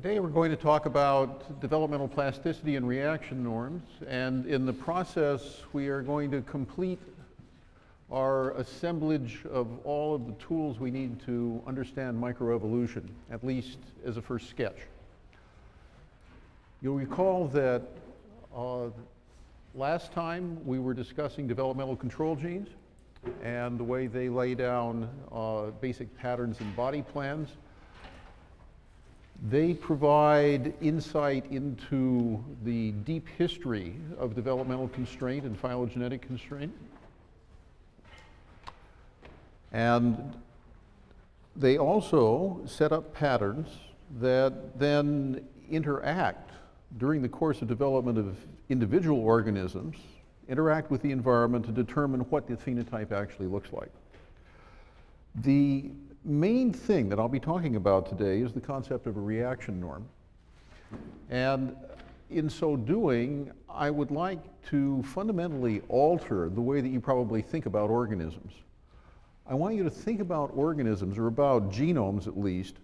Today we're going to talk about developmental plasticity and reaction norms, and in the process we are going to complete our assemblage of all of the tools we need to understand microevolution, at least as a first sketch. You'll recall that last time we were discussing developmental control genes and the way they lay down basic patterns and body plans. They provide insight into the deep history of developmental constraint and phylogenetic constraint. And they also set up patterns that then interact during the course of development of individual organisms, interact with the environment to determine what the phenotype actually looks like. The main thing that I'll be talking about today is the concept of a reaction norm. And in so doing, I would like to fundamentally alter the way that you probably think about organisms. I want you to think about organisms, or about genomes at least,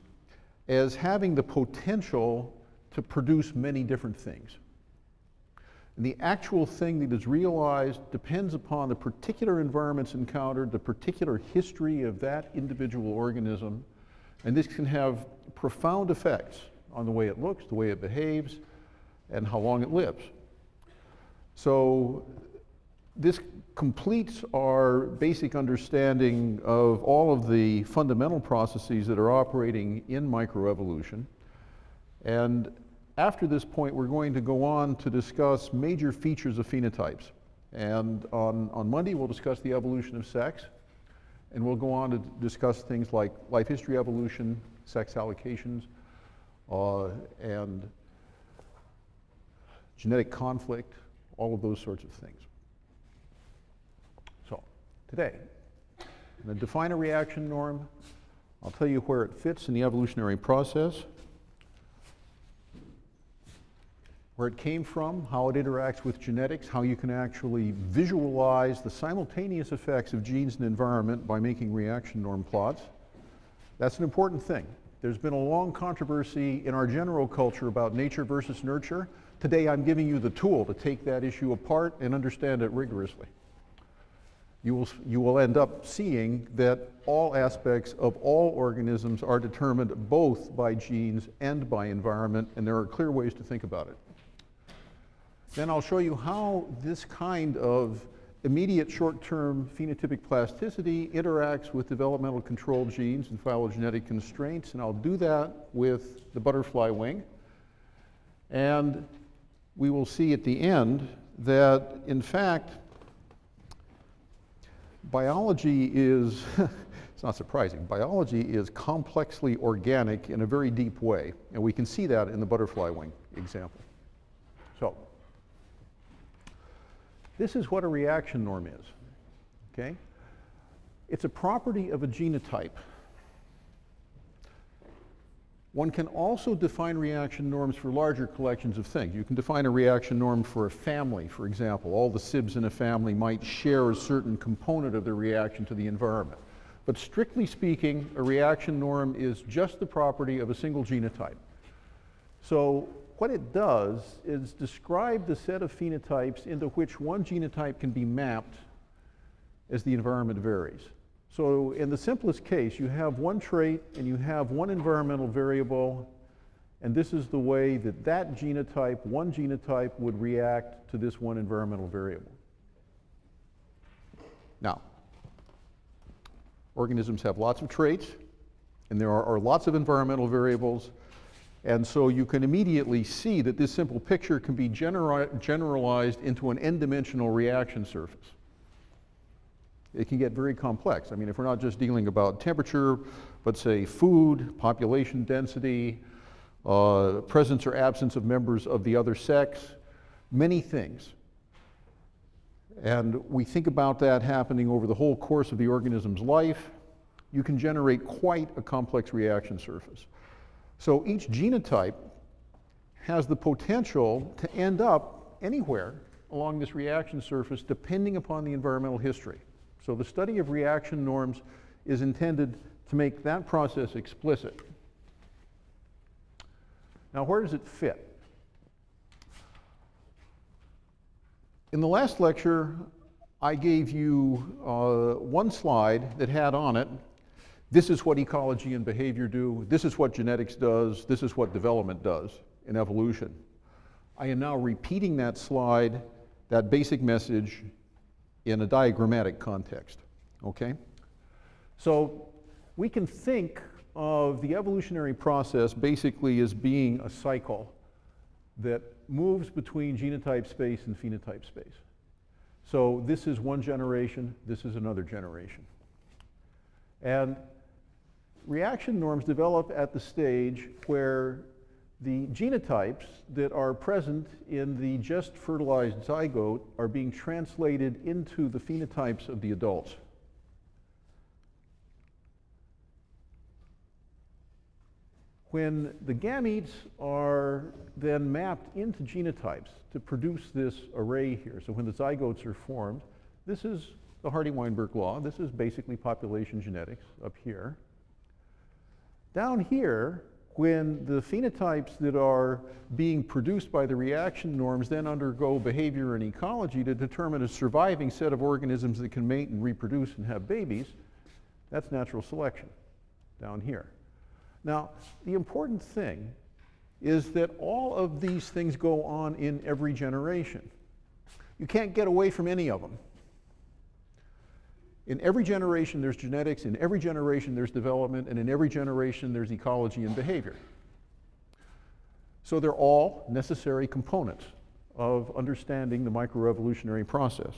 as having the potential to produce many different things. And the actual thing that is realized depends upon the particular environments encountered, the particular history of that individual organism, and this can have profound effects on the way it looks, the way it behaves, and how long it lives. So this completes our basic understanding of all of the fundamental processes that are operating in microevolution. And after this point, we're going to go on to discuss major features of phenotypes. And on Monday, we'll discuss the evolution of sex. And we'll go on to discuss things like life history evolution, sex allocations, and genetic conflict, all of those sorts of things. So today, I'm going to define a reaction norm. I'll tell you where it fits in the evolutionary process, where it came from, how it interacts with genetics, how you can actually visualize the simultaneous effects of genes and environment by making reaction norm plots. That's an important thing. There's been a long controversy in our general culture about nature versus nurture. Today I'm giving you the tool to take that issue apart and understand it rigorously. You will end up seeing that all aspects of all organisms are determined both by genes and by environment, and there are clear ways to think about it. Then I'll show you how this kind of immediate short-term phenotypic plasticity interacts with developmental control genes and phylogenetic constraints, and I'll do that with the butterfly wing. And we will see at the end that, in fact, biology is, it's not surprising, biology is complexly organic in a very deep way, and we can see that in the butterfly wing example. So, this is what a reaction norm is, okay? It's a property of a genotype. One can also define reaction norms for larger collections of things. You can define a reaction norm for a family, for example. All the sibs in a family might share a certain component of their reaction to the environment. But strictly speaking, a reaction norm is just the property of a single genotype. So what it does is describe the set of phenotypes into which one genotype can be mapped as the environment varies. So in the simplest case, you have one trait and you have one environmental variable, and this is the way that that genotype, one genotype, would react to this one environmental variable. Now, organisms have lots of traits, and there are lots of environmental variables. And so you can immediately see that this simple picture can be generalized into an n-dimensional reaction surface. It can get very complex. I mean, if we're not just dealing about temperature, but say food, population density, presence or absence of members of the other sex, many things. And we think about that happening over the whole course of the organism's life. You can generate quite a complex reaction surface. So each genotype has the potential to end up anywhere along this reaction surface depending upon the environmental history. So the study of reaction norms is intended to make that process explicit. Now, where does it fit? In the last lecture, I gave you one slide that had on it, this is what ecology and behavior do, this is what genetics does, this is what development does in evolution. I am now repeating that slide, that basic message, in a diagrammatic context, okay? So we can think of the evolutionary process basically as being a cycle that moves between genotype space and phenotype space. So this is one generation, this is another generation. And reaction norms develop at the stage where the genotypes that are present in the just fertilized zygote are being translated into the phenotypes of the adults. When the gametes are then mapped into genotypes to produce this array here, so when the zygotes are formed, this is the Hardy-Weinberg law. This is basically population genetics up here. Down here, when the phenotypes that are being produced by the reaction norms then undergo behavior and ecology to determine a surviving set of organisms that can mate and reproduce and have babies, that's natural selection down here. Now, the important thing is that all of these things go on in every generation. You can't get away from any of them. In every generation there's genetics, in every generation there's development, and in every generation there's ecology and behavior. So they're all necessary components of understanding the microevolutionary process.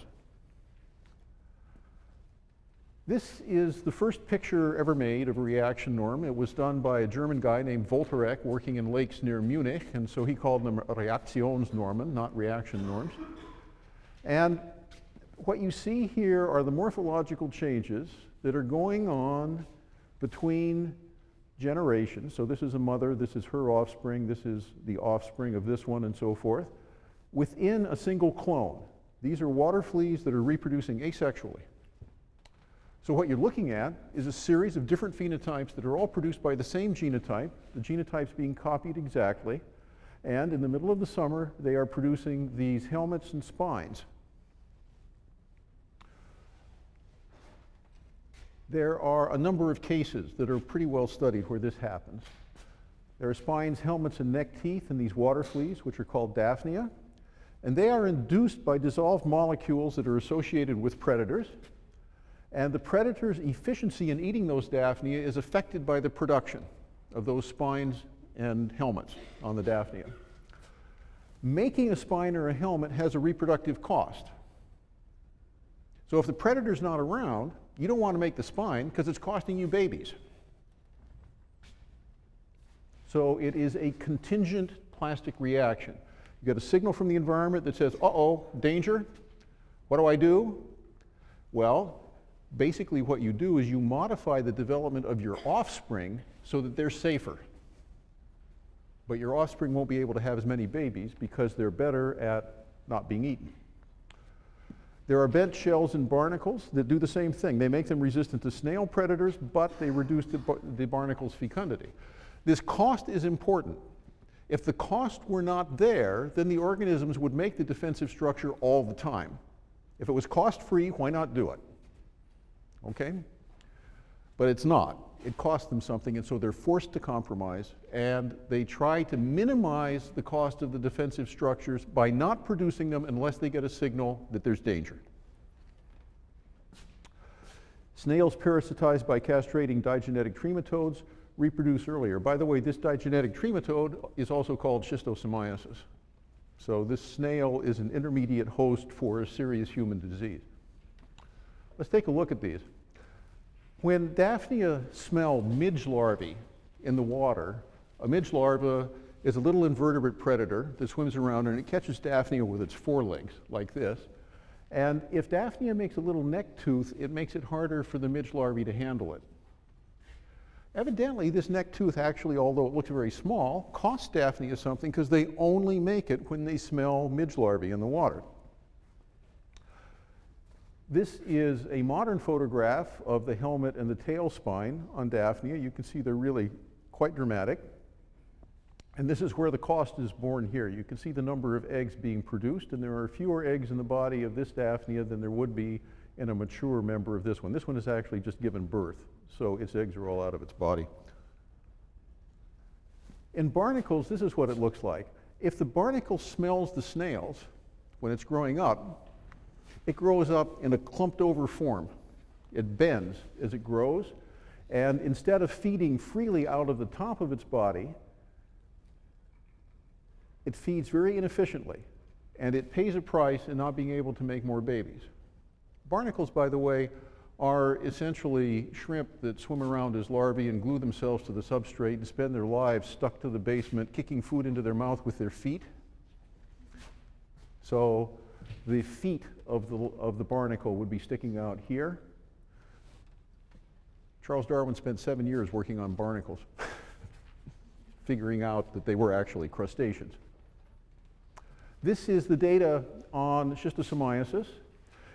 This is the first picture ever made of a reaction norm. It was done by a German guy named Volterek working in lakes near Munich, and so he called them Reaktionsnormen, not reaction norms. And what you see here are the morphological changes that are going on between generations. So this is a mother, this is her offspring, this is the offspring of this one, and so forth, within a single clone. These are water fleas that are reproducing asexually. So what you're looking at is a series of different phenotypes that are all produced by the same genotype, the genotypes being copied exactly, and in the middle of the summer they are producing these helmets and spines. There are a number of cases that are pretty well studied where this happens. There are spines, helmets, and neck teeth in these water fleas, which are called Daphnia, and they are induced by dissolved molecules that are associated with predators. And the predator's efficiency in eating those Daphnia is affected by the production of those spines and helmets on the Daphnia. Making a spine or a helmet has a reproductive cost. So if the predator's not around, you don't want to make the spine because it's costing you babies. So it is a contingent plastic reaction. You get a signal from the environment that says, uh-oh, danger. What do I do? Well, basically what you do is you modify the development of your offspring so that they're safer. But your offspring won't be able to have as many babies because they're better at not being eaten. There are bent shells and barnacles that do the same thing. They make them resistant to snail predators, but they reduce the barnacle's fecundity. This cost is important. If the cost were not there, then the organisms would make the defensive structure all the time. If it was cost-free, why not do it? Okay? But it's not. It costs them something, and so they're forced to compromise, and they try to minimize the cost of the defensive structures by not producing them unless they get a signal that there's danger. Snails parasitized by castrating digenetic trematodes reproduce earlier. By the way, this digenetic trematode is also called schistosomiasis. So this snail is an intermediate host for a serious human disease. Let's take a look at these. When Daphnia smell midge larvae in the water, a midge larva is a little invertebrate predator that swims around and it catches Daphnia with its forelegs, like this. And if Daphnia makes a little neck tooth, it makes it harder for the midge larvae to handle it. Evidently, this neck tooth actually, although it looks very small, costs Daphnia something because they only make it when they smell midge larvae in the water. This is a modern photograph of the helmet and the tail spine on Daphnia. You can see they're really quite dramatic. And this is where the cost is born here. You can see the number of eggs being produced, and there are fewer eggs in the body of this Daphnia than there would be in a mature member of this one. This one has actually just given birth, so its eggs are all out of its body. In barnacles, this is what it looks like. If the barnacle smells the snails when it's growing up, it grows up in a clumped over form. It bends as it grows, and instead of feeding freely out of the top of its body, it feeds very inefficiently, and it pays a price in not being able to make more babies. Barnacles, by the way, are essentially shrimp that swim around as larvae and glue themselves to the substrate and spend their lives stuck to the basement, kicking food into their mouth with their feet. So the feet of the barnacle would be sticking out here. Charles Darwin spent 7 years working on barnacles, figuring out that they were actually crustaceans. This is the data on schistosomiasis.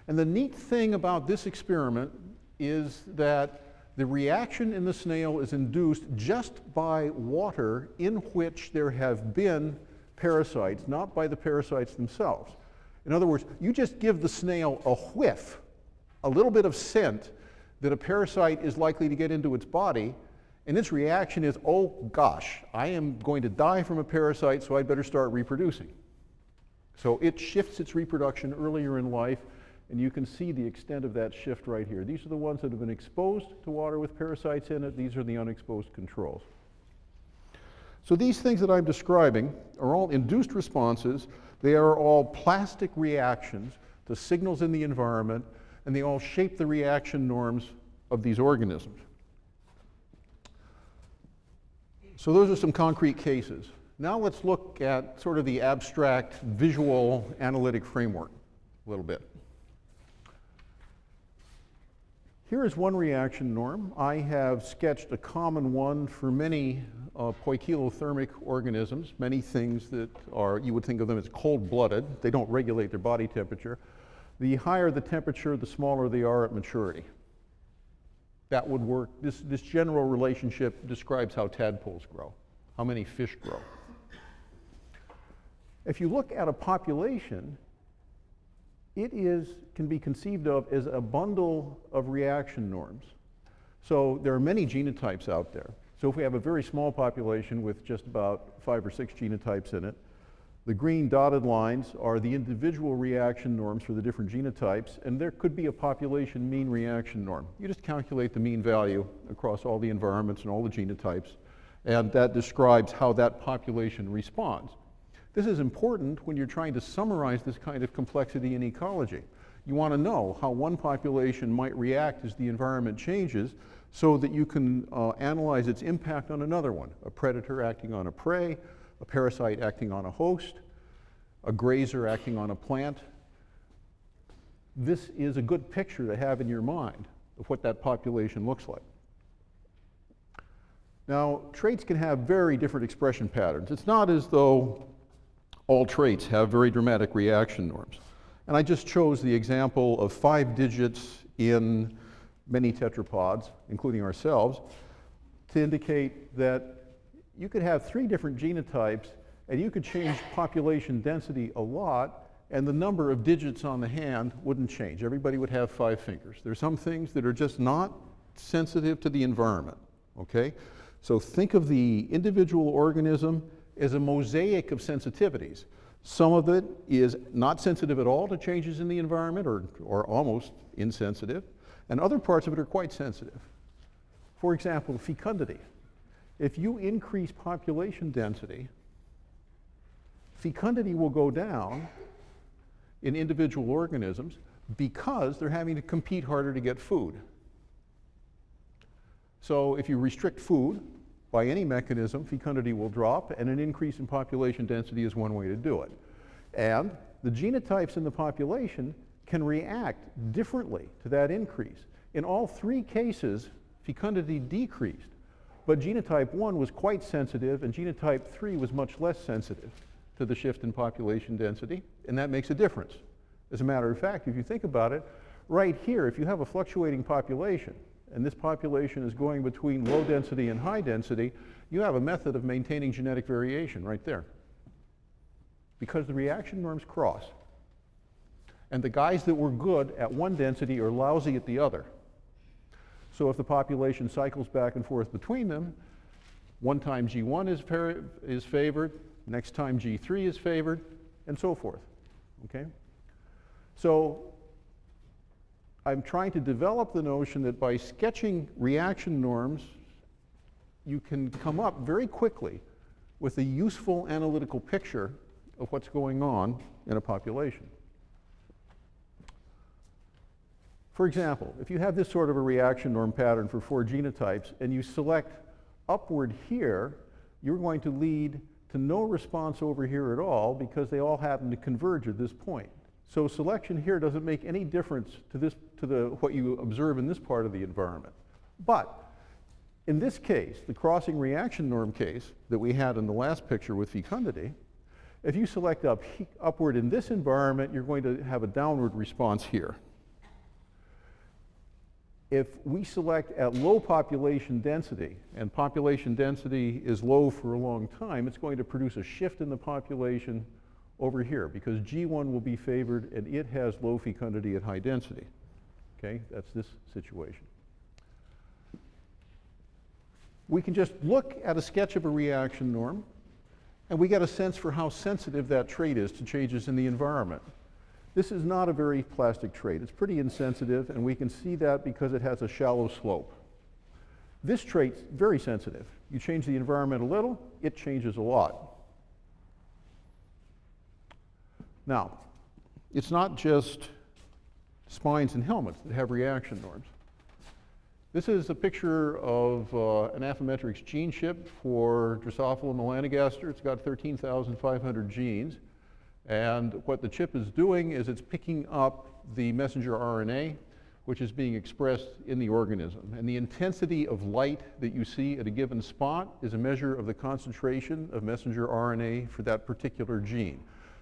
And the neat thing about this experiment is that the reaction in the snail is induced just by water in which there have been parasites, not by the parasites themselves. In other words, you just give the snail a whiff, a little bit of scent that a parasite is likely to get into its body, and its reaction is, oh gosh, I am going to die from a parasite, so I'd better start reproducing. So it shifts its reproduction earlier in life, and you can see the extent of that shift right here. These are the ones that have been exposed to water with parasites in it. These are the unexposed controls. So these things that I'm describing are all induced responses. They are all plastic reactions to signals in the environment, and they all shape the reaction norms of these organisms. So those are some concrete cases. Now let's look at sort of the abstract visual analytic framework a little bit. Here is one reaction norm. I have sketched a common one for many poikilothermic organisms, many things that are, you would think of them as cold-blooded. They don't regulate their body temperature. The higher the temperature, the smaller they are at maturity. That would work. This general relationship describes how tadpoles grow, how many fish grow. If you look at a population, it can be conceived of as a bundle of reaction norms. So there are many genotypes out there. So if we have a very small population with just about 5 or 6 genotypes in it, the green dotted lines are the individual reaction norms for the different genotypes, and there could be a population mean reaction norm. You just calculate the mean value across all the environments and all the genotypes, and that describes how that population responds. This is important when you're trying to summarize this kind of complexity in ecology. You want to know how one population might react as the environment changes so that you can analyze its impact on another one, a predator acting on a prey, a parasite acting on a host, a grazer acting on a plant. This is a good picture to have in your mind of what that population looks like. Now, traits can have very different expression patterns. It's not as though all traits have very dramatic reaction norms. And I just chose the example of 5 digits in many tetrapods, including ourselves, to indicate that you could have 3 different genotypes and you could change population density a lot and the number of digits on the hand wouldn't change. Everybody would have 5 fingers. There are some things that are just not sensitive to the environment, okay? So think of the individual organism as a mosaic of sensitivities. Some of it is not sensitive at all to changes in the environment or almost insensitive, and other parts of it are quite sensitive. For example, fecundity. If you increase population density, fecundity will go down in individual organisms because they're having to compete harder to get food. So if you restrict food, by any mechanism, fecundity will drop, and an increase in population density is one way to do it. And the genotypes in the population can react differently to that increase. In all 3 cases, fecundity decreased, but genotype 1 was quite sensitive, and genotype 3 was much less sensitive to the shift in population density, and that makes a difference. As a matter of fact, if you think about it, right here, if you have a fluctuating population, and this population is going between low density and high density, you have a method of maintaining genetic variation right there. Because the reaction norms cross. And the guys that were good at one density are lousy at the other. So if the population cycles back and forth between them, one time G1 is favored, next time G3 is favored, and so forth, okay? So I'm trying to develop the notion that by sketching reaction norms, you can come up very quickly with a useful analytical picture of what's going on in a population. For example, if you have this sort of a reaction norm pattern for 4 genotypes and you select upward here, you're going to lead to no response over here at all because they all happen to converge at this point. So selection here doesn't make any difference to what you observe in this part of the environment. But in this case, the crossing reaction norm case that we had in the last picture with fecundity, if you select upward in this environment, you're going to have a downward response here. If we select at low population density, and population density is low for a long time, it's going to produce a shift in the population over here because G1 will be favored and it has low fecundity at high density. Okay, that's this situation. We can just look at a sketch of a reaction norm and we get a sense for how sensitive that trait is to changes in the environment. This is not a very plastic trait. It's pretty insensitive, and we can see that because it has a shallow slope. This trait's very sensitive. You change the environment a little, it changes a lot. Now, it's not just spines and helmets that have reaction norms. This is a picture of an Affymetrix gene chip for Drosophila melanogaster. It's got 13,500 genes. And what the chip is doing is it's picking up the messenger RNA, which is being expressed in the organism. And the intensity of light that you see at a given spot is a measure of the concentration of messenger RNA for that particular gene.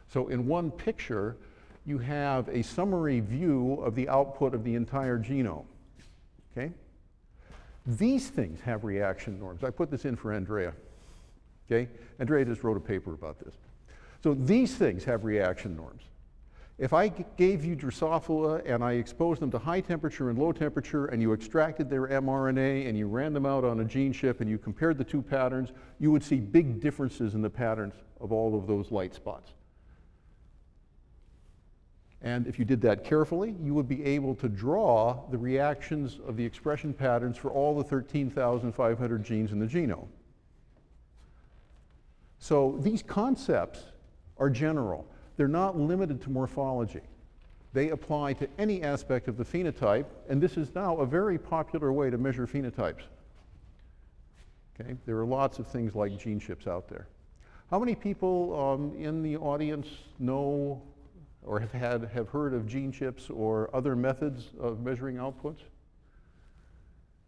So in one picture, you have a summary view of the output of the entire genome, okay? These things have reaction norms. I put this in for Andrea, okay? Andrea just wrote a paper about this. So these things have reaction norms. If I gave you Drosophila and I exposed them to high temperature and low temperature and you extracted their mRNA and you ran them out on a gene chip and you compared the two patterns, you would see big differences in the patterns of all of those light spots. And if you did that carefully, you would be able to draw the reactions of the expression patterns for all the 13,500 genes in the genome. So these concepts are general. They're not limited to morphology. They apply to any aspect of the phenotype, and this is now a very popular way to measure phenotypes. Okay? There are lots of things like gene chips out there. How many people in the audience know or have heard of gene chips or other methods of measuring outputs?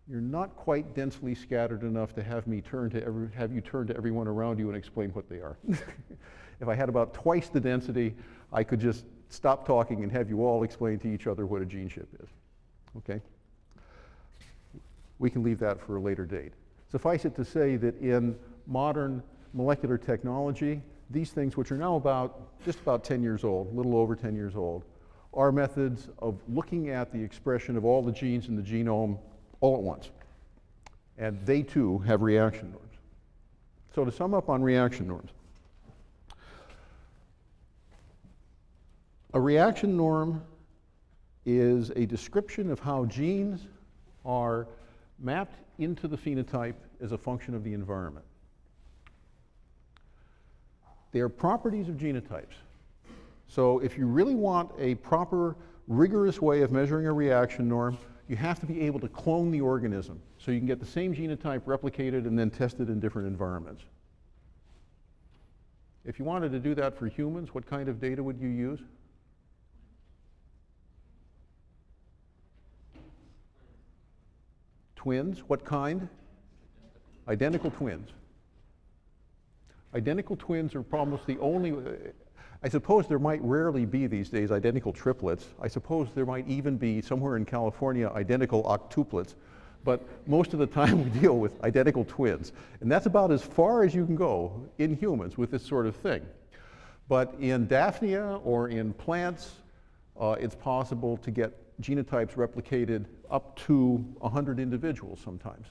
You're not quite densely scattered enough to have you turn to everyone around you and explain what they are. If I had about twice the density, I could just stop talking and have you all explain to each other what a gene chip is. Okay? We can leave that for a later date. Suffice it to say that in modern molecular technology, these things, which are now just about 10 years old, a little over 10 years old, are methods of looking at the expression of all the genes in the genome all at once. And they too have reaction norms. So to sum up on reaction norms, a reaction norm is a description of how genes are mapped into the phenotype as a function of the environment. They are properties of genotypes. So if you really want a proper, rigorous way of measuring a reaction norm, you have to be able to clone the organism so you can get the same genotype replicated and then tested in different environments. If you wanted to do that for humans, what kind of data would you use? Twins, what kind? Identical twins. Identical twins are almost the only, I suppose there might rarely be these days identical triplets. I suppose there might even be somewhere in California identical octuplets, but most of the time we deal with identical twins. And that's about as far as you can go in humans with this sort of thing. But in Daphnia or in plants, it's possible to get genotypes replicated up to 100 individuals sometimes.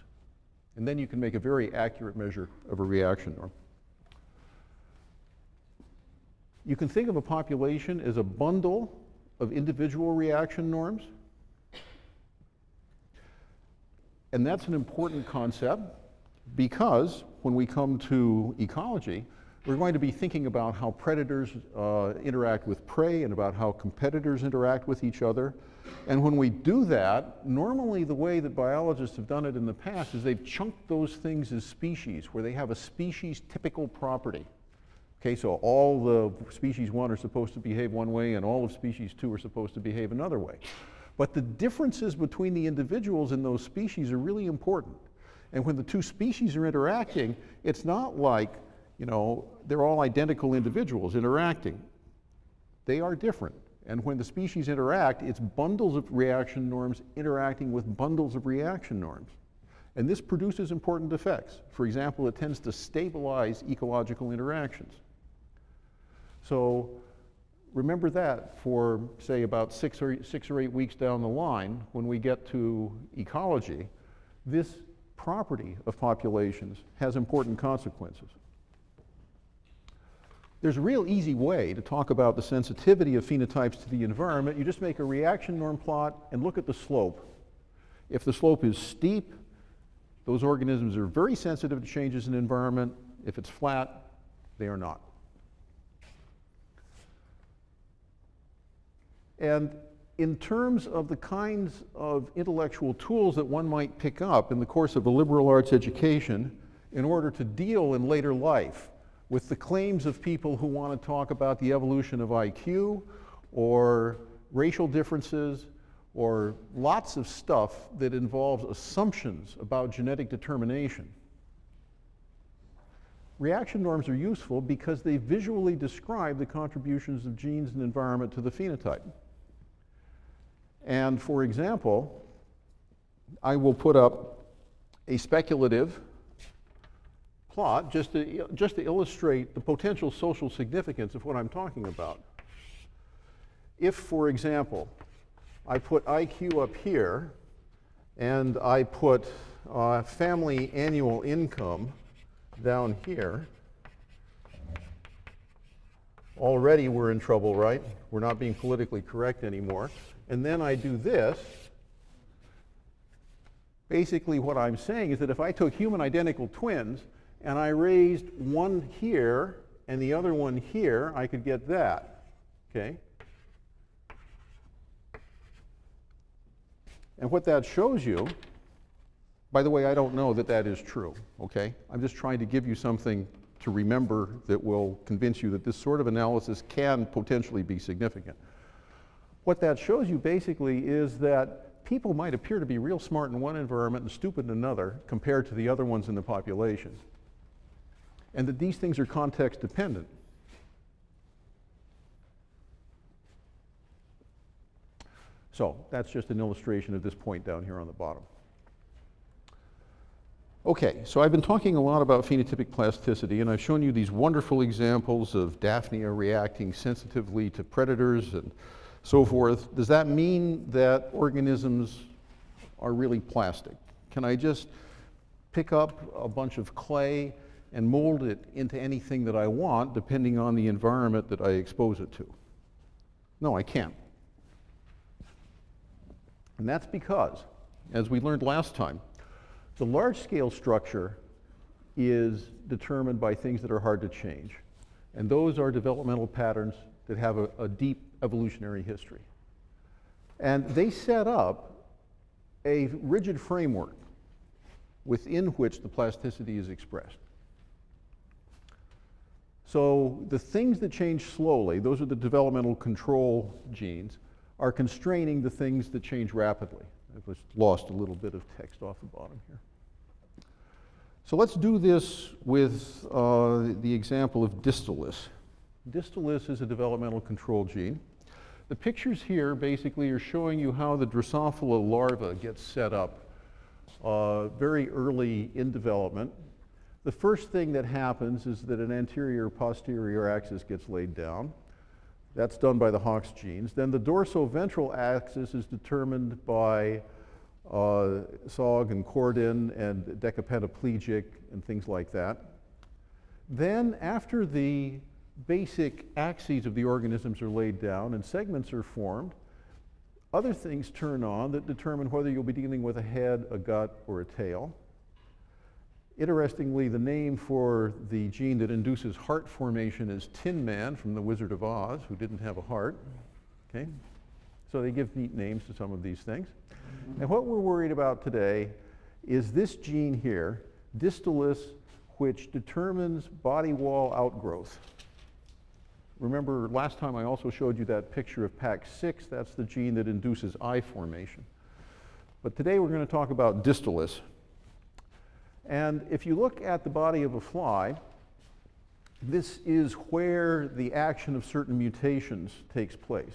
And then you can make a very accurate measure of a reaction norm. You can think of a population as a bundle of individual reaction norms. And that's an important concept because when we come to ecology, we're going to be thinking about how predators interact with prey and about how competitors interact with each other. And when we do that, normally the way that biologists have done it in the past is they've chunked those things as species, where they have a species typical property. Okay, so all the species 1 are supposed to behave one way and all of species 2 are supposed to behave another way. But the differences between the individuals in those species are really important. And when the two species are interacting, it's not like, you know, they're all identical individuals interacting. They are different. And when the species interact, it's bundles of reaction norms interacting with bundles of reaction norms. And this produces important effects. For example, it tends to stabilize ecological interactions. So remember that for, say, about 6 or 8 weeks down the line, when we get to ecology, this property of populations has important consequences. There's a real easy way to talk about the sensitivity of phenotypes to the environment. You just make a reaction norm plot and look at the slope. If the slope is steep, those organisms are very sensitive to changes in environment. If it's flat, they are not. And in terms of the kinds of intellectual tools that one might pick up in the course of a liberal arts education in order to deal in later life with the claims of people who want to talk about the evolution of IQ or racial differences or lots of stuff that involves assumptions about genetic determination. Reaction norms are useful because they visually describe the contributions of genes and environment to the phenotype. And for example, I will put up a speculative plot just to illustrate the potential social significance of what I'm talking about. If, for example, I put IQ up here and I put family annual income down here, already we're in trouble, right? We're not being politically correct anymore. And then I do this. Basically what I'm saying is that if I took human identical twins and I raised one here and the other one here, I could get that, okay? And what that shows you, by the way, I don't know that that is true, okay? I'm just trying to give you something to remember that will convince you that this sort of analysis can potentially be significant. What that shows you basically is that people might appear to be real smart in one environment and stupid in another compared to the other ones in the population. And that these things are context dependent. So that's just an illustration of this point down here on the bottom. Okay, so I've been talking a lot about phenotypic plasticity, and I've shown you these wonderful examples of Daphnia reacting sensitively to predators and so forth. Does that mean that organisms are really plastic? Can I just pick up a bunch of clay and mold it into anything that I want depending on the environment that I expose it to? No, I can't. And that's because, as we learned last time, the large-scale structure is determined by things that are hard to change. And those are developmental patterns that have a deep evolutionary history. And they set up a rigid framework within which the plasticity is expressed. So the things that change slowly, those are the developmental control genes, are constraining the things that change rapidly. I've just lost a little bit of text off the bottom here. So let's do this with the example of distalis. Distalis is a developmental control gene. The pictures here basically are showing you how the Drosophila larva gets set up very early in development. The first thing that happens is that an anterior-posterior axis gets laid down. That's done by the Hox genes. Then the dorsoventral axis is determined by SOG and cordon and decapentaplegic and things like that. Then after the basic axes of the organisms are laid down and segments are formed, other things turn on that determine whether you'll be dealing with a head, a gut, or a tail. Interestingly, the name for the gene that induces heart formation is Tin Man from The Wizard of Oz, who didn't have a heart. Okay? So they give neat names to some of these things. And what we're worried about today is this gene here, distalis, which determines body wall outgrowth. Remember, last time I also showed you that picture of PAX6. That's the gene that induces eye formation. But today we're going to talk about distalis. And if you look at the body of a fly, this is where the action of certain mutations takes place.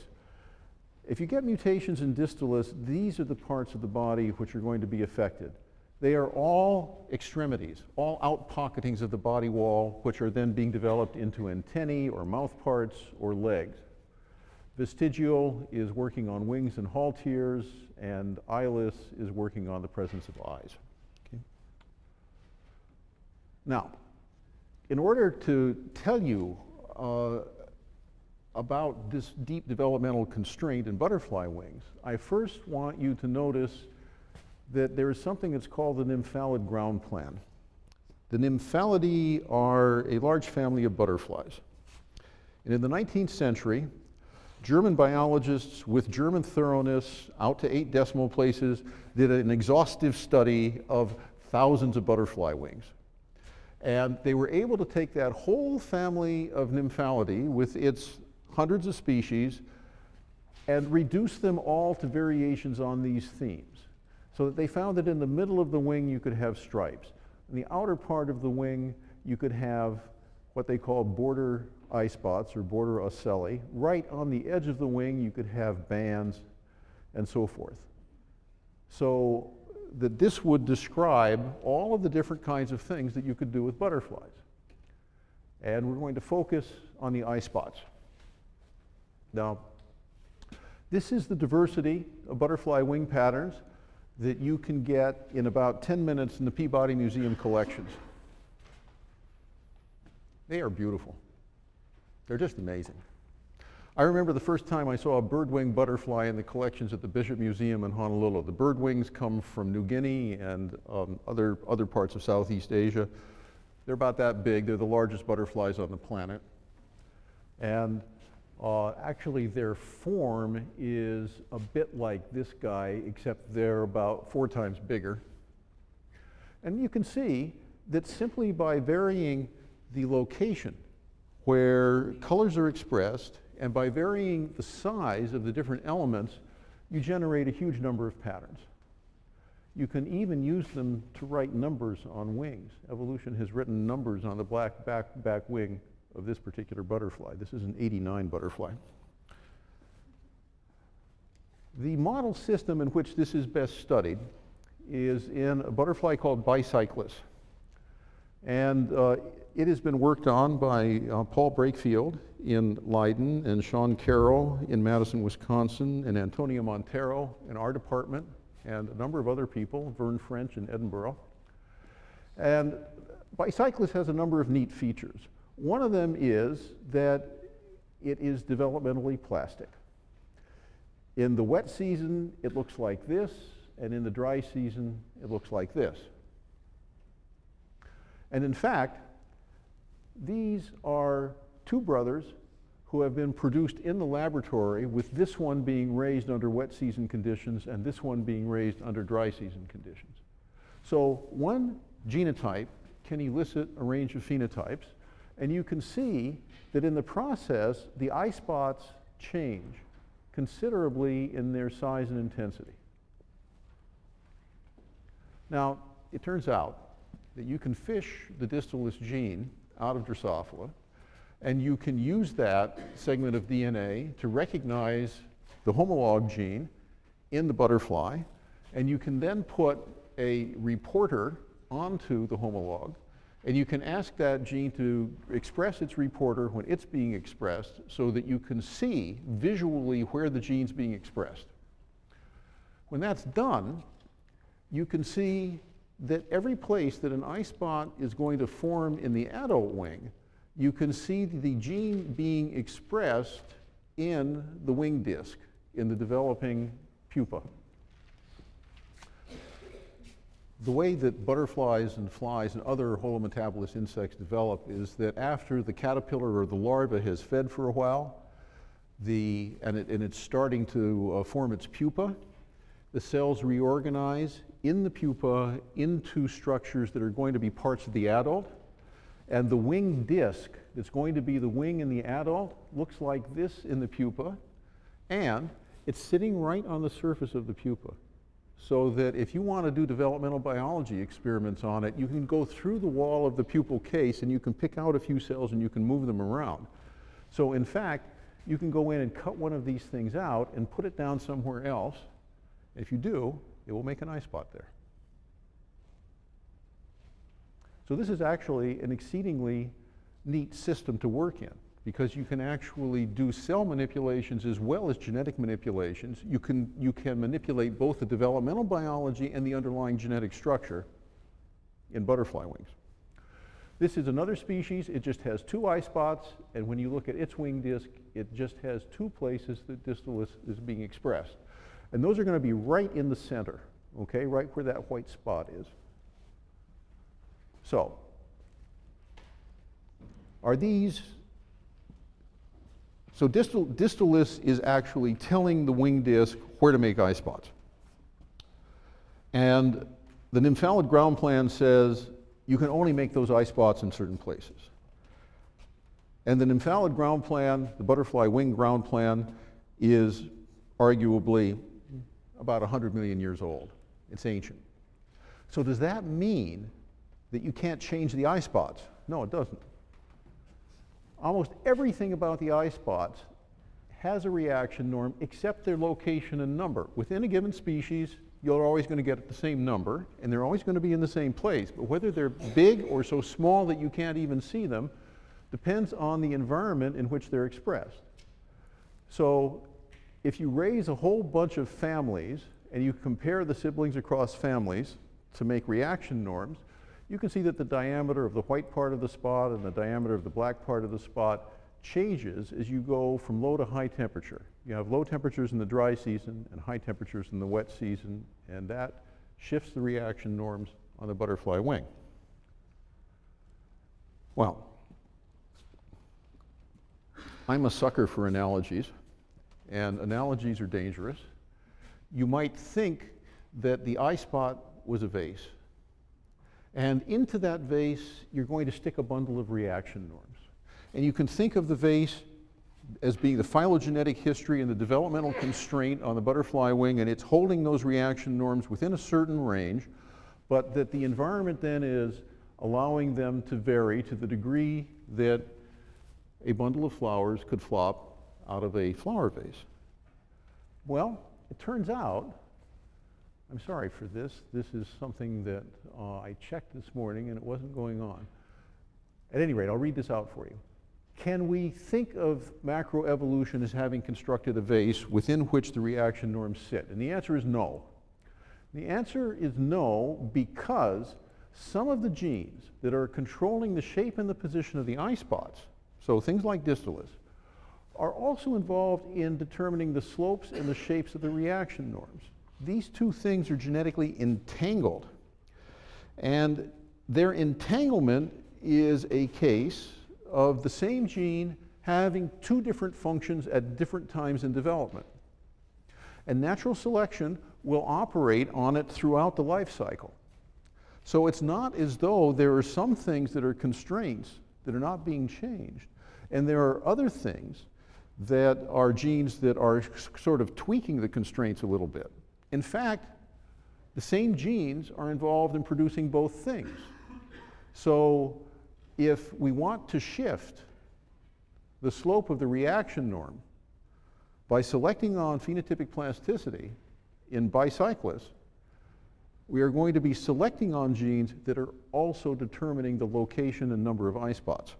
If you get mutations in distalis, these are the parts of the body which are going to be affected. They are all extremities, all outpocketings of the body wall, which are then being developed into antennae or mouth parts or legs. Vestigial is working on wings and halteres, and eyeless is working on the presence of eyes. Okay. Now, in order to tell you about this deep developmental constraint in butterfly wings, I first want you to notice that there is something that's called the nymphalid ground plan. The nymphalidae are a large family of butterflies. And in the 19th century, German biologists with German thoroughness, out to 8 decimal places, did an exhaustive study of thousands of butterfly wings. And they were able to take that whole family of nymphalidae with its hundreds of species and reduce them all to variations on these themes. So that they found that in the middle of the wing you could have stripes. In the outer part of the wing you could have what they call border eye spots or border ocelli. Right on the edge of the wing you could have bands and so forth. So that this would describe all of the different kinds of things that you could do with butterflies. And we're going to focus on the eye spots. Now, this is the diversity of butterfly wing patterns that you can get in about 10 minutes in the Peabody Museum collections. They are beautiful. They're just amazing. I remember the first time I saw a birdwing butterfly in the collections at the Bishop Museum in Honolulu. The birdwings come from New Guinea and other parts of Southeast Asia. They're about that big. They're the largest butterflies on the planet. And actually their form is a bit like this guy, except they're about 4 times bigger. And you can see that simply by varying the location where colors are expressed and by varying the size of the different elements, you generate a huge number of patterns. You can even use them to write numbers on wings. Evolution has written numbers on the black back wing of this particular butterfly. This is an 89 butterfly. The model system in which this is best studied is in a butterfly called Bicyclus. And it has been worked on by Paul Brakefield in Leiden and Sean Carroll in Madison, Wisconsin, and Antonio Montero in our department, and a number of other people, Vern French in Edinburgh. And Bicyclus has a number of neat features. One of them is that it is developmentally plastic. In the wet season, it looks like this, and in the dry season, it looks like this. And in fact, these are 2 brothers who have been produced in the laboratory, with this one being raised under wet season conditions and this one being raised under dry season conditions. So one genotype can elicit a range of phenotypes, and you can see that in the process, the eye spots change considerably in their size and intensity. Now, it turns out that you can fish the distalis gene out of Drosophila, and you can use that segment of DNA to recognize the homolog gene in the butterfly, and you can then put a reporter onto the homolog, and you can ask that gene to express its reporter when it's being expressed so that you can see visually where the gene's being expressed. When that's done, you can see that every place that an eye spot is going to form in the adult wing, you can see the gene being expressed in the wing disc, in the developing pupa. The way that butterflies and flies and other holometabolous insects develop is that after the caterpillar or the larva has fed for a while, and it's starting to form its pupa, the cells reorganize in the pupa into structures that are going to be parts of the adult. And the wing disc that's going to be the wing in the adult looks like this in the pupa, and it's sitting right on the surface of the pupa. So that if you want to do developmental biology experiments on it, you can go through the wall of the pupal case and you can pick out a few cells and you can move them around. So in fact, you can go in and cut one of these things out and put it down somewhere else. If you do, it will make an eye spot there. So this is actually an exceedingly neat system to work in, because you can actually do cell manipulations as well as genetic manipulations. You can manipulate both the developmental biology and the underlying genetic structure in butterfly wings. This is another species. It just has 2 eye spots, and when you look at its wing disc, it just has 2 places that distillace is being expressed. And those are going to be right in the center, okay, right where that white spot is. So, are these... So distillace is actually telling the wing disc where to make eye spots. And the nymphalid ground plan says you can only make those eye spots in certain places. And the nymphalid ground plan, the butterfly wing ground plan, is arguably about 100 million years old. It's ancient. So does that mean that you can't change the eye spots? No, it doesn't. Almost everything about the eye spots has a reaction norm except their location and number. Within a given species, you're always going to get the same number, and they're always going to be in the same place. But whether they're big or so small that you can't even see them depends on the environment in which they're expressed. So if you raise a whole bunch of families and you compare the siblings across families to make reaction norms, you can see that the diameter of the white part of the spot and the diameter of the black part of the spot changes as you go from low to high temperature. You have low temperatures in the dry season and high temperatures in the wet season, and that shifts the reaction norms on the butterfly wing. Well, I'm a sucker for analogies, and analogies are dangerous. You might think that the eye spot was a vase. And into that vase, you're going to stick a bundle of reaction norms. And you can think of the vase as being the phylogenetic history and the developmental constraint on the butterfly wing, and it's holding those reaction norms within a certain range, but that the environment then is allowing them to vary to the degree that a bundle of flowers could flop out of a flower vase. Well, it turns out, I'm sorry for this. This is something that I checked this morning and it wasn't going on. At any rate, I'll read this out for you. Can we think of macroevolution as having constructed a vase within which the reaction norms sit? And the answer is no. The answer is no, because some of the genes that are controlling the shape and the position of the eye spots, so things like distillace, are also involved in determining the slopes and the shapes of the reaction norms. These 2 things are genetically entangled. And their entanglement is a case of the same gene having 2 different functions at different times in development. And natural selection will operate on it throughout the life cycle. So it's not as though there are some things that are constraints that are not being changed, and there are other things that are genes that are sort of tweaking the constraints a little bit. In fact, the same genes are involved in producing both things. So if we want to shift the slope of the reaction norm by selecting on phenotypic plasticity in bicyclists, we are going to be selecting on genes that are also determining the location and number of eye spots.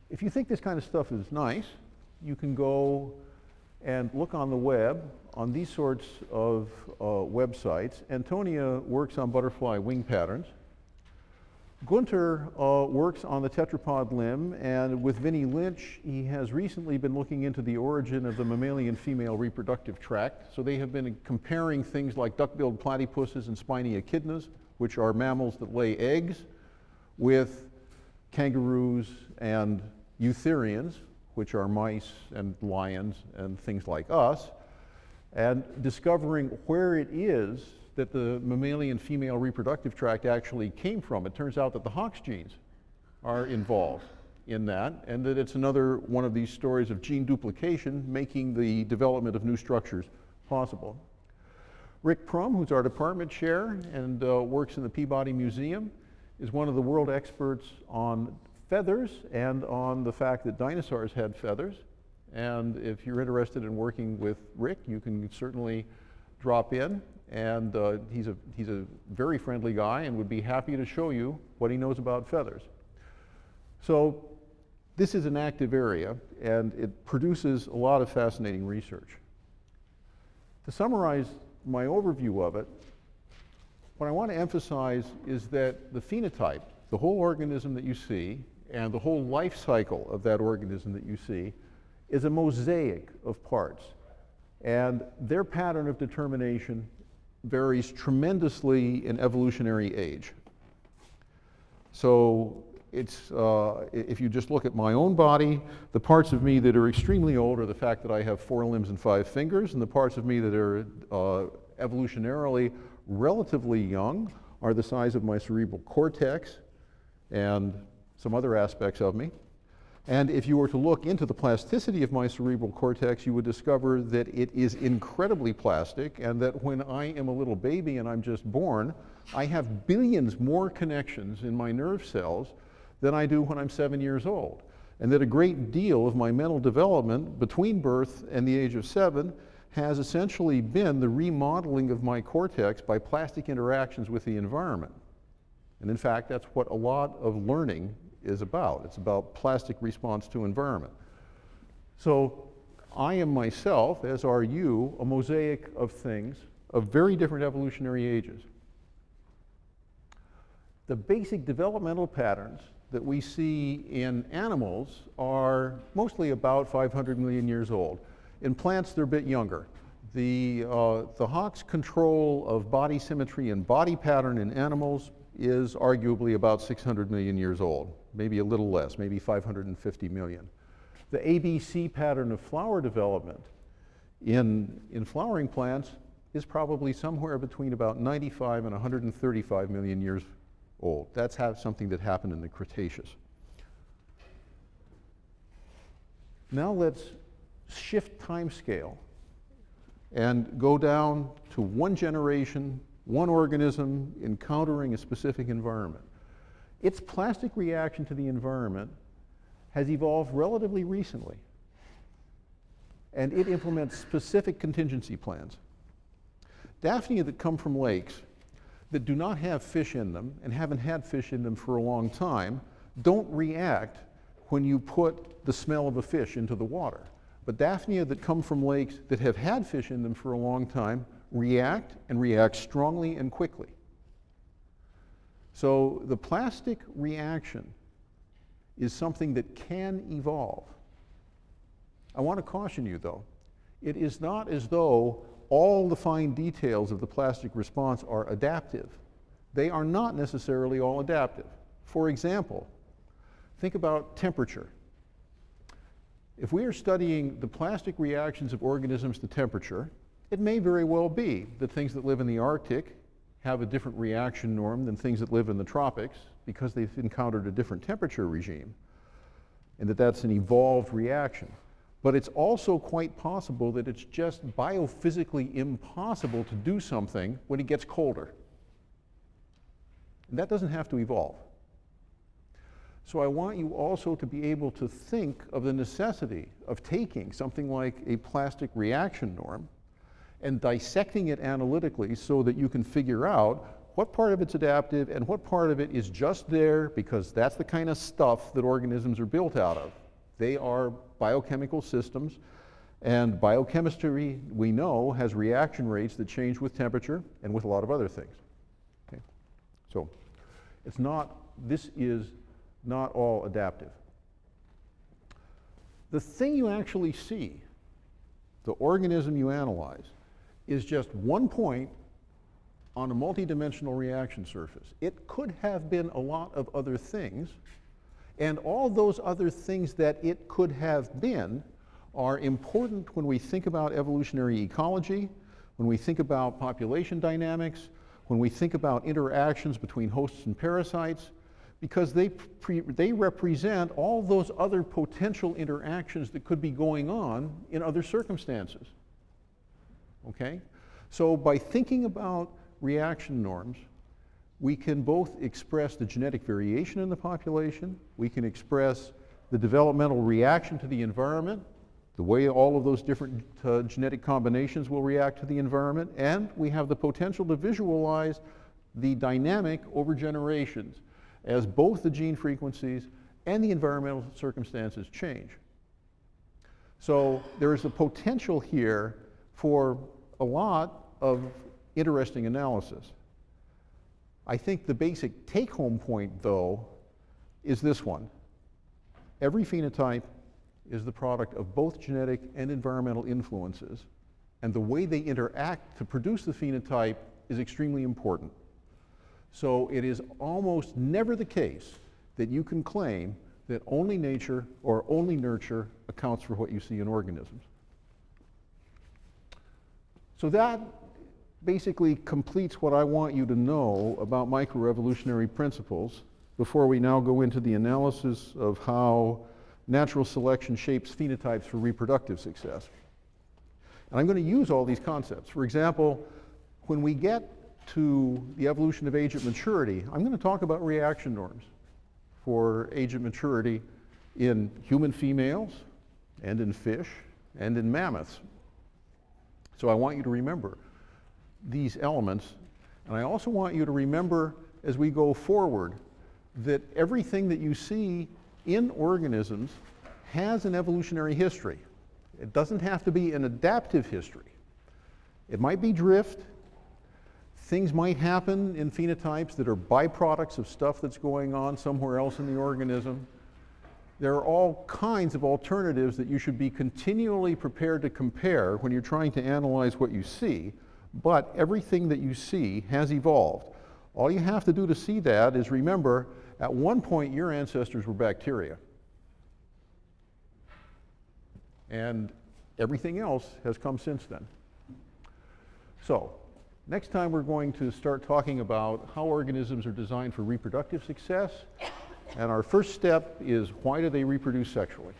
If you think this kind of stuff is nice, you can go and look on the web on these sorts of websites. Antonia works on butterfly wing patterns. Gunter works on the tetrapod limb, and with Vinnie Lynch, he has recently been looking into the origin of the mammalian female reproductive tract. So they have been comparing things like duck-billed platypuses and spiny echidnas, which are mammals that lay eggs, with kangaroos and eutherians, which are mice and lions and things like us, and discovering where it is that the mammalian female reproductive tract actually came from. It turns out that the Hox genes are involved in that, and that it's another one of these stories of gene duplication making the development of new structures possible. Rick Prum, who's our department chair and works in the Peabody Museum, is one of the world experts on feathers and on the fact that dinosaurs had feathers. And if you're interested in working with Rick, you can certainly drop in. And he's a very friendly guy and would be happy to show you what he knows about feathers. So this is an active area, and it produces a lot of fascinating research. To summarize my overview of it, what I want to emphasize is that the phenotype, the whole organism that you see, and the whole life cycle of that organism that you see, is a mosaic of parts. And their pattern of determination varies tremendously in evolutionary age. So it's, if you just look at my own body, the parts of me that are extremely old are the fact that I have 4 limbs and 5 fingers, and the parts of me that are evolutionarily relatively young are the size of my cerebral cortex and some other aspects of me. And if you were to look into the plasticity of my cerebral cortex, you would discover that it is incredibly plastic, and that when I am a little baby and I'm just born, I have billions more connections in my nerve cells than I do when I'm 7 years old. And that a great deal of my mental development between birth and the age of 7 has essentially been the remodeling of my cortex by plastic interactions with the environment. And in fact, that's what a lot of learning is about. It's about plastic response to environment. So I am myself, as are you, a mosaic of things of very different evolutionary ages. The basic developmental patterns that we see in animals are mostly about 500 million years old. In plants, they're a bit younger. The Hox control of body symmetry and body pattern in animals is arguably about 600 million years old, maybe a little less, maybe 550 million. The ABC pattern of flower development in flowering plants is probably somewhere between about 95 and 135 million years old. That's something that happened in the Cretaceous. Now let's shift time scale and go down to one generation, one organism encountering a specific environment. Its plastic reaction to the environment has evolved relatively recently, and it implements specific contingency plans. Daphnia that come from lakes that do not have fish in them and haven't had fish in them for a long time don't react when you put the smell of a fish into the water. But Daphnia that come from lakes that have had fish in them for a long time react, and react strongly and quickly. So the plastic reaction is something that can evolve. I want to caution you, though. It is not as though all the fine details of the plastic response are adaptive. They are not necessarily all adaptive. For example, think about temperature. If we are studying the plastic reactions of organisms to temperature, it may very well be that things that live in the Arctic have a different reaction norm than things that live in the tropics because they've encountered a different temperature regime, and that that's an evolved reaction. But it's also quite possible that it's just biophysically impossible to do something when it gets colder. And that doesn't have to evolve. So I want you also to be able to think of the necessity of taking something like a plastic reaction norm and dissecting it analytically so that you can figure out what part of it's adaptive and what part of it is just there because that's the kind of stuff that organisms are built out of. They are biochemical systems, and biochemistry, we know, has reaction rates that change with temperature and with a lot of other things. Okay? So this is not all adaptive. The thing you actually see, the organism you analyze, is just one point on a multidimensional reaction surface. It could have been a lot of other things, and all those other things that it could have been are important when we think about evolutionary ecology, when we think about population dynamics, when we think about interactions between hosts and parasites, because they represent all those other potential interactions that could be going on in other circumstances. Okay? So by thinking about reaction norms, we can both express the genetic variation in the population, we can express the developmental reaction to the environment, the way all of those different genetic combinations will react to the environment, and we have the potential to visualize the dynamic over generations as both the gene frequencies and the environmental circumstances change. So there is a potential here for a lot of interesting analysis. I think the basic take-home point, though, is this one. Every phenotype is the product of both genetic and environmental influences, and the way they interact to produce the phenotype is extremely important. So it is almost never the case that you can claim that only nature or only nurture accounts for what you see in organisms. So that basically completes what I want you to know about microevolutionary principles before we now go into the analysis of how natural selection shapes phenotypes for reproductive success. And I'm going to use all these concepts. For example, when we get to the evolution of age at maturity, I'm going to talk about reaction norms for age at maturity in human females and in fish and in mammoths. So I want you to remember these elements, and I also want you to remember as we go forward that everything that you see in organisms has an evolutionary history. It doesn't have to be an adaptive history. It might be drift. Things might happen in phenotypes that are byproducts of stuff that's going on somewhere else in the organism. There are all kinds of alternatives that you should be continually prepared to compare when you're trying to analyze what you see, but everything that you see has evolved. All you have to do to see that is remember, at one point your ancestors were bacteria. And everything else has come since then. So, next time we're going to start talking about how organisms are designed for reproductive success. And our first step is, why do they reproduce sexually?